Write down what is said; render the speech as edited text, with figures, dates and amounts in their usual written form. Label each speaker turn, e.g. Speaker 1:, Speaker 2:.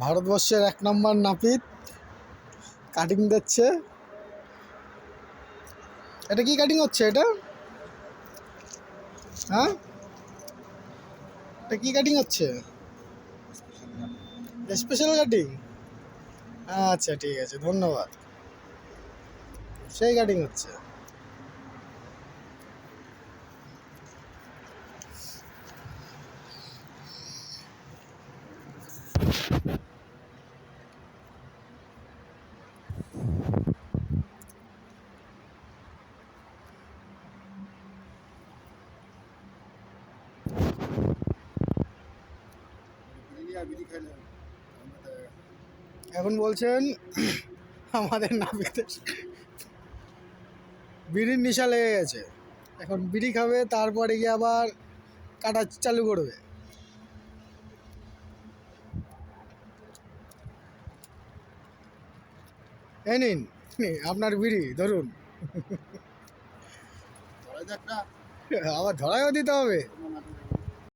Speaker 1: ভারতবর্ষের 1 নম্বর নাপিত কাটিং দিচ্ছে। এটা কি কাটিং হচ্ছে? এটা হ্যাঁ, এটা কি কাটিং হচ্ছে? Special cutting. আচ্ছা ঠিক আছে, ধন্যবাদ। সেই কাটিং হচ্ছে। এখন বলছেন আমাদের নাপিতের বিড়ির নেশা লেগে গেছে। এখন বিড়ি খাবে, তারপরে গিয়ে আবার কাটা চালু করবে। এই নিন আপনার বিড়ি ধরুন। আবার ধরাইও দিতে হবে।